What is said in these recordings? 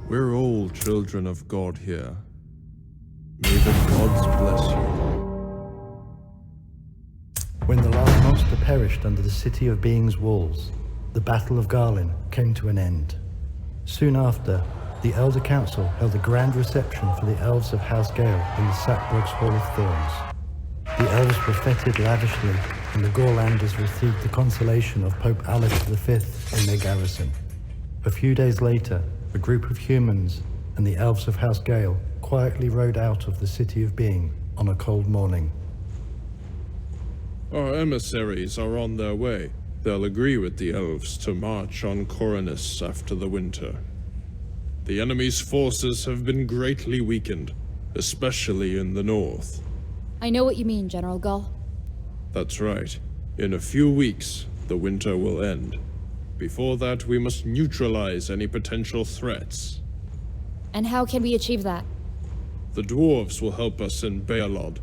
We're all children of God here. May the gods bless you. When the last monster perished under the City of Being's walls, the Battle of Garlin came to an end. Soon after, the Elder Council held a grand reception for the elves of House Gale in the Sackbrook's Hall of Thorns. The elves were feted lavishly, and the Gorlanders received the consolation of Pope Alex V in their garrison. A few days later, a group of humans and the elves of House Gale quietly rode out of the City of Being on a cold morning. Our emissaries are on their way. They'll agree with the elves to march on Coronus after the winter. The enemy's forces have been greatly weakened, especially in the north. I know what you mean, General Gull. That's right. In a few weeks, the winter will end. Before that, we must neutralize any potential threats. And how can we achieve that? The dwarves will help us in Baelod,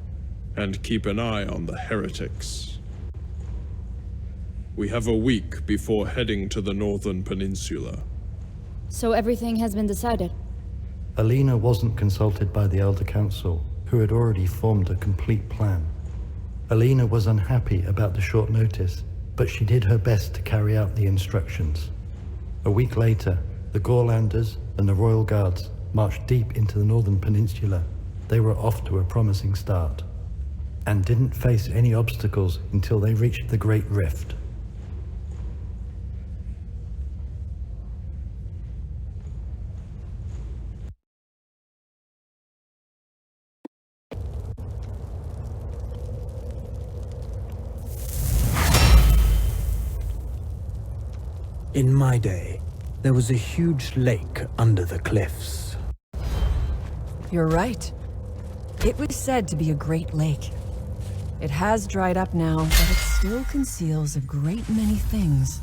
and keep an eye on the heretics. We have a week before heading to the northern peninsula. So everything has been decided? Alina wasn't consulted by the Elder Council, who had already formed a complete plan. Alina was unhappy about the short notice, but she did her best to carry out the instructions. A week later, the Gorlanders and the Royal Guards marched deep into the northern peninsula. They were off to a promising start, and didn't face any obstacles until they reached the Great Rift. In my day, there was a huge lake under the cliffs. You're right. It was said to be a great lake. It has dried up now, but it still conceals a great many things.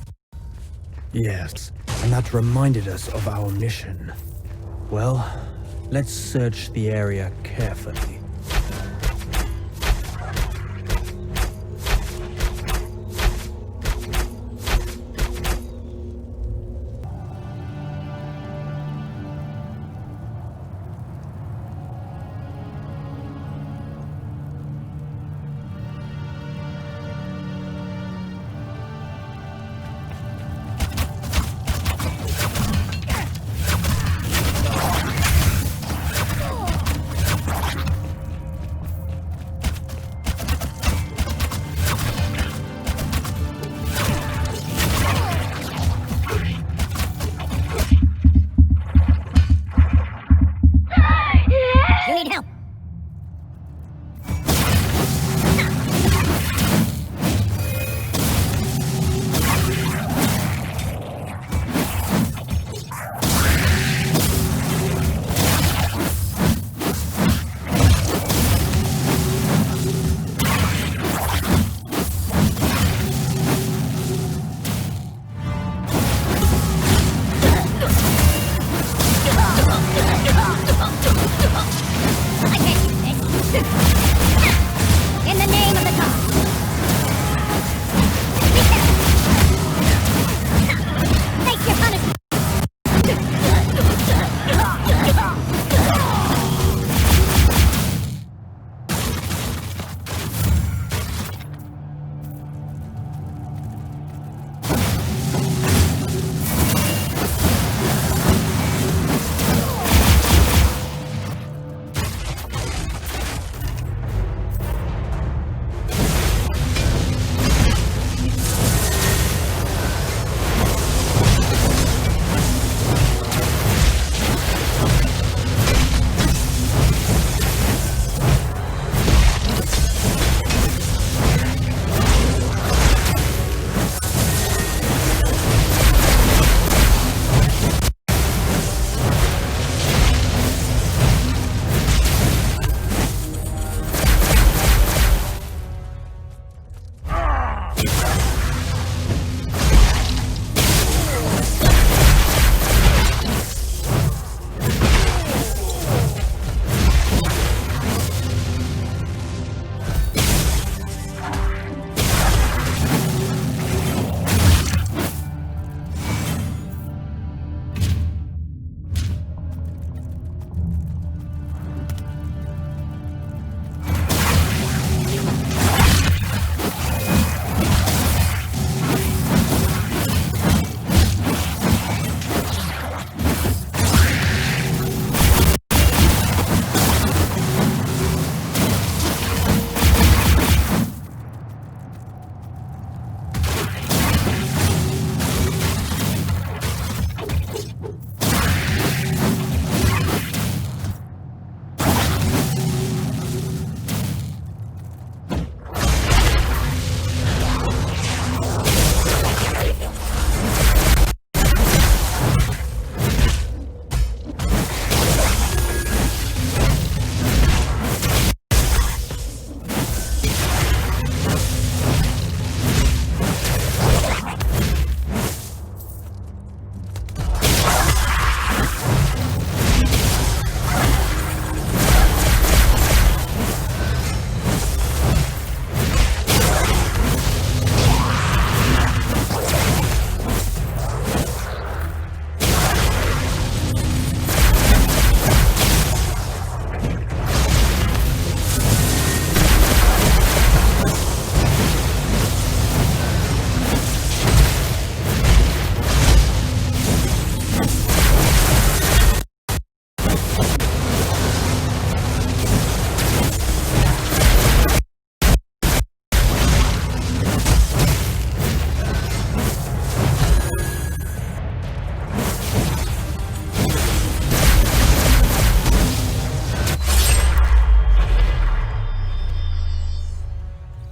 Yes, and that reminded us of our mission. Well, let's search the area carefully.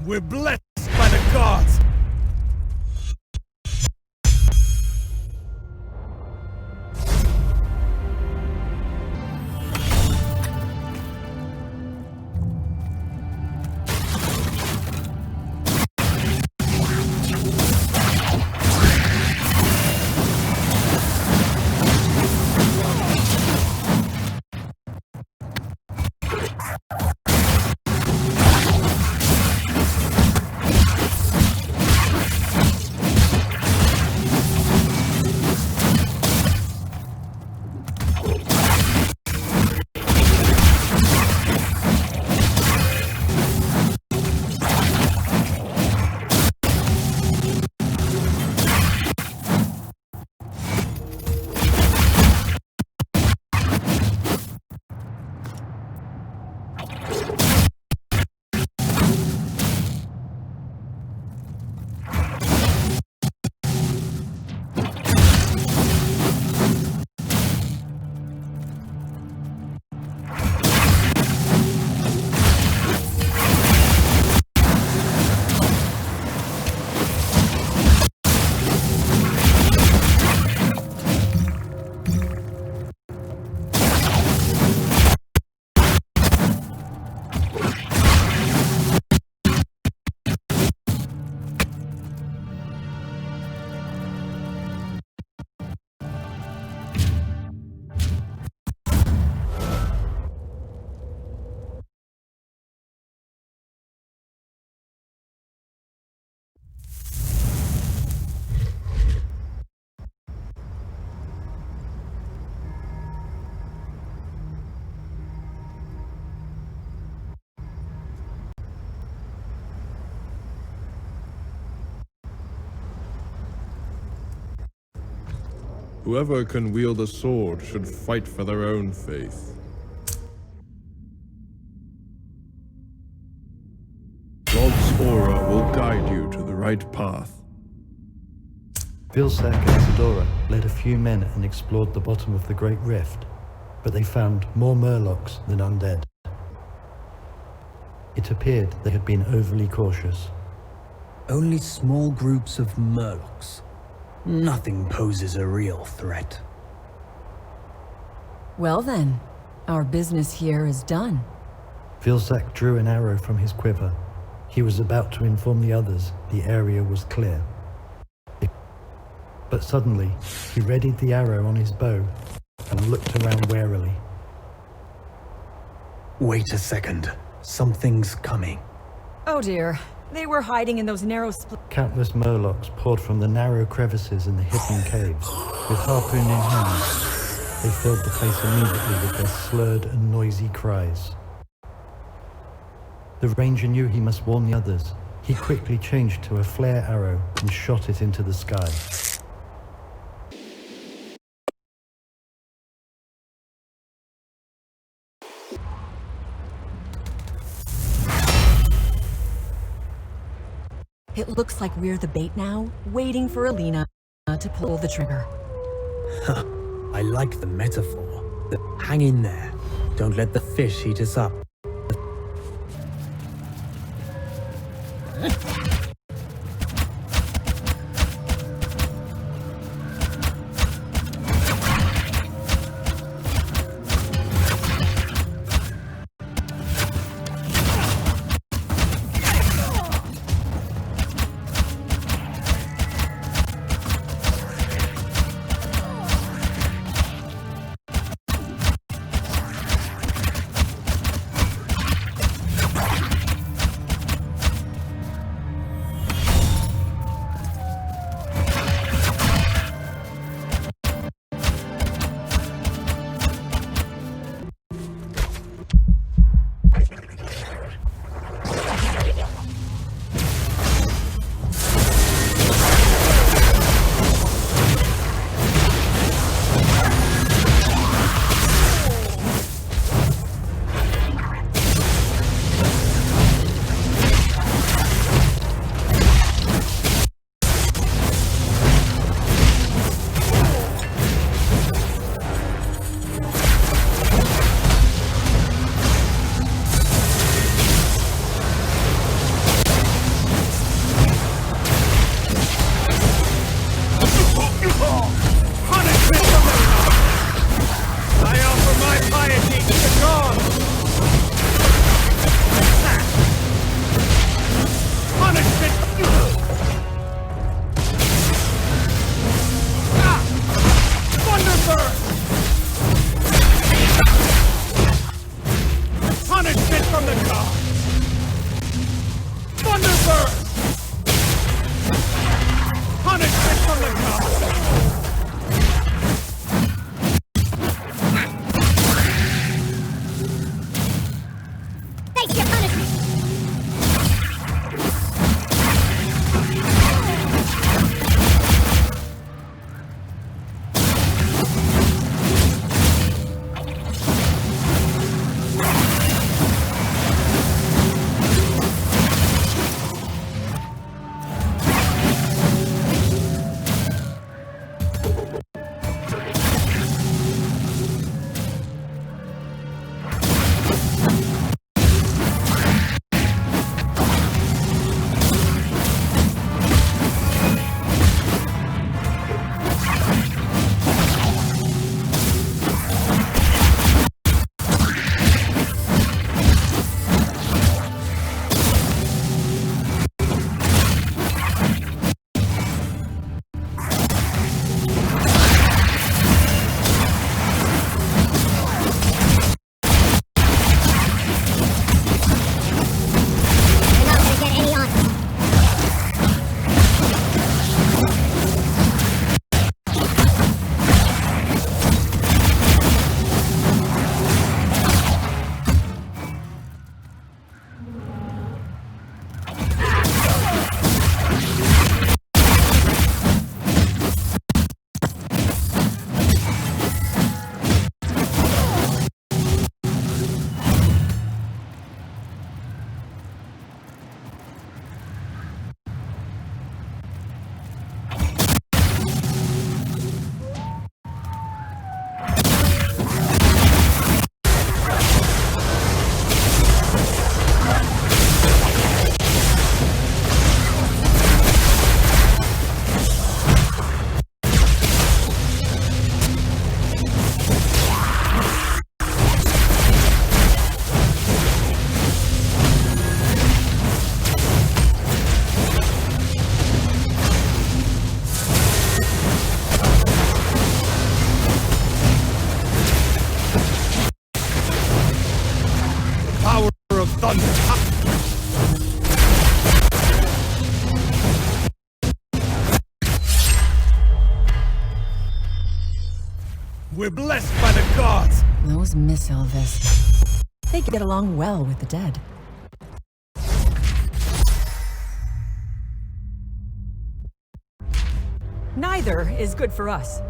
We're blessed by the gods! Whoever can wield a sword should fight for their own faith. God's aura will guide you to the right path. Vilsack and Isidora led a few men and explored the bottom of the Great Rift, but they found more Murlocs than undead. It appeared they had been overly cautious. Only small groups of Murlocs. Nothing poses a real threat. Well then, our business here is done. Vilsack drew an arrow from his quiver. He was about to inform the others the area was clear. But suddenly, he readied the arrow on his bow and looked around warily. Wait a second. Something's coming. Oh dear, they were hiding in those narrow Countless Murlocs poured from the narrow crevices in the hidden caves. With harpoon in hand, they filled the place immediately with their slurred and noisy cries. The ranger knew he must warn the others. He quickly changed to a flare arrow and shot it into the sky. It looks like we're the bait now, waiting for Alina to pull the trigger. I like the metaphor. Hang in there. Don't let the fish eat us up. We're blessed by the gods! Those Miss Elvis. They get along well with the dead. Neither is good for us.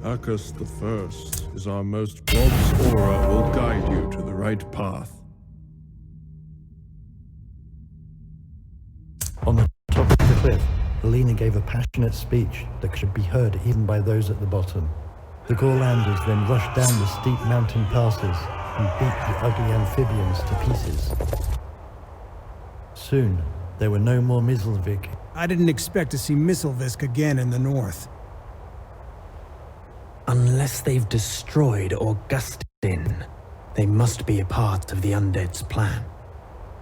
Arcus the First is our most God's aura will guide you to the right path. On the top of the cliff, Alina gave a passionate speech that could be heard even by those at the bottom. The Gorlanders then rushed down the steep mountain passes and beat the ugly amphibians to pieces. Soon, there were no more Mizelvik. I didn't expect to see Misselvisk again in the north. Unless they've destroyed Augustine, they must be a part of the Undead's plan.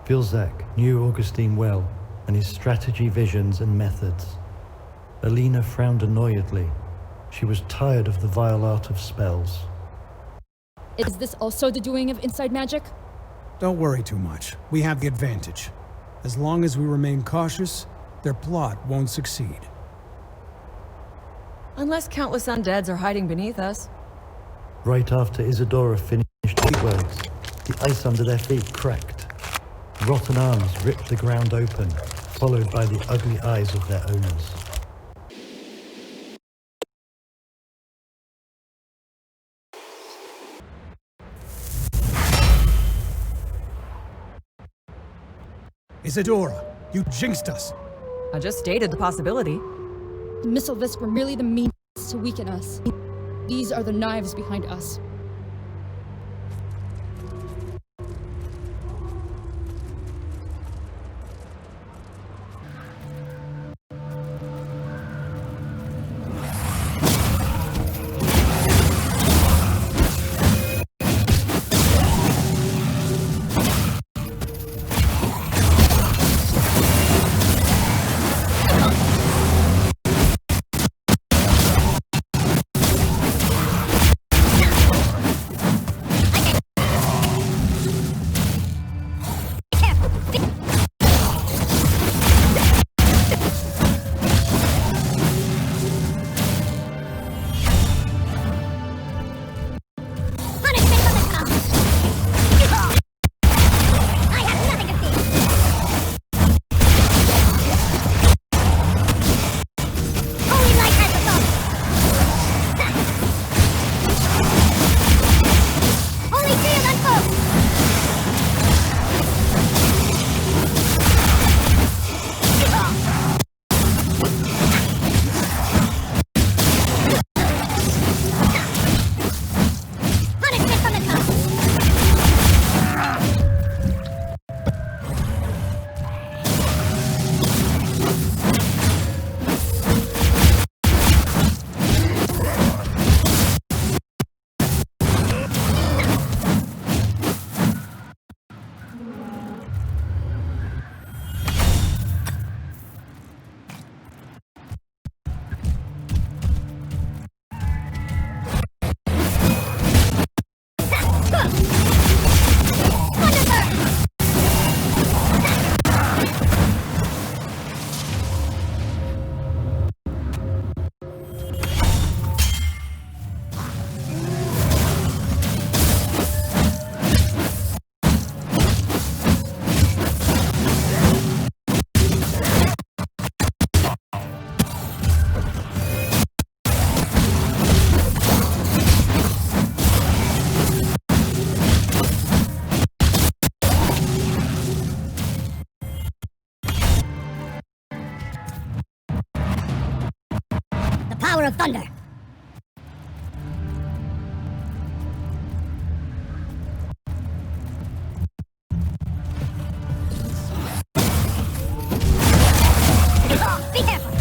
Vilzak knew Augustine well, and his strategy, visions, and methods. Alina frowned annoyedly. She was tired of the vile art of spells. Is this also the doing of inside magic? Don't worry too much. We have the advantage. As long as we remain cautious, their plot won't succeed. Unless countless undeads are hiding beneath us. Right after Isadora finished the words, the ice under their feet cracked. Rotten arms ripped the ground open, followed by the ugly eyes of their owners. Isadora, you jinxed us. I just stated the possibility. The Misselvisk were merely the means to weaken us. These are the knives behind us. Power of thunder. Be careful.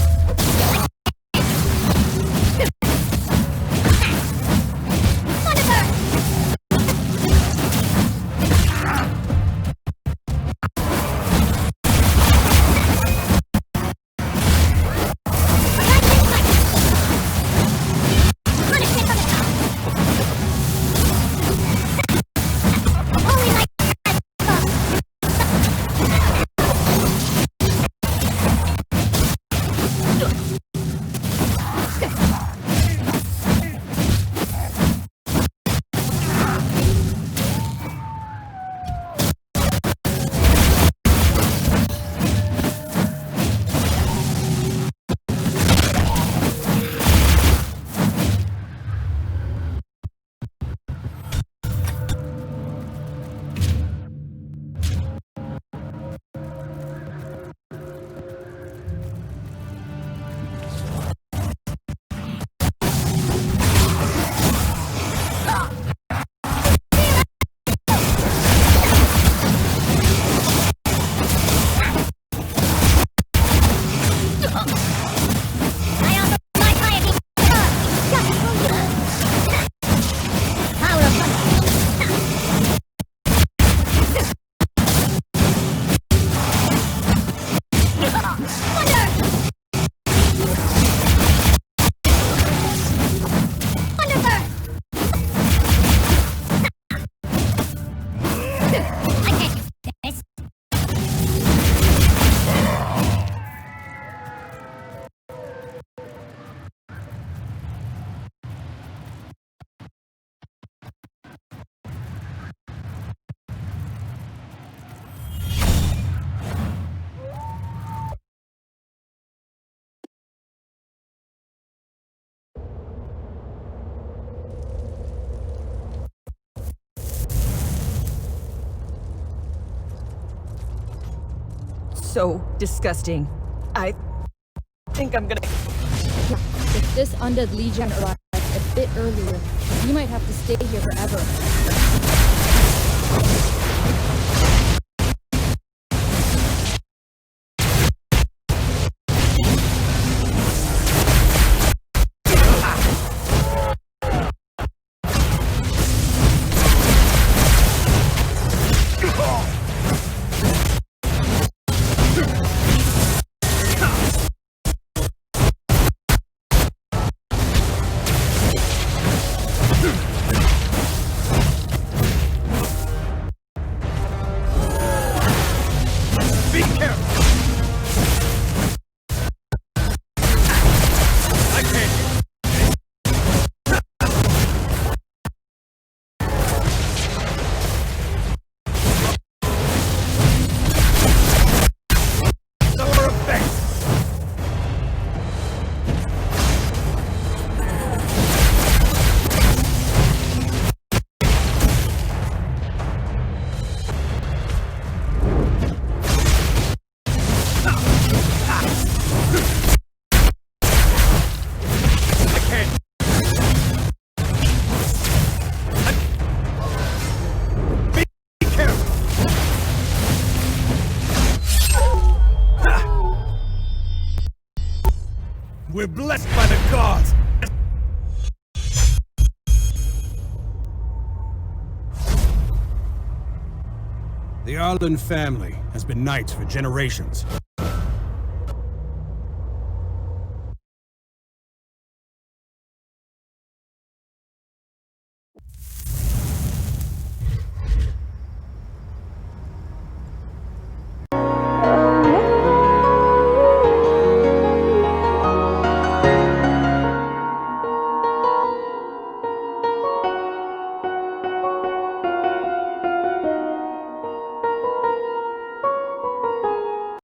so disgusting. I think I'm gonna... If this undead legion arrives a bit earlier, we might have to stay here forever. Be careful! I can't. Lower effect! We're blessed by the gods! The Arlen family has been knights for generations.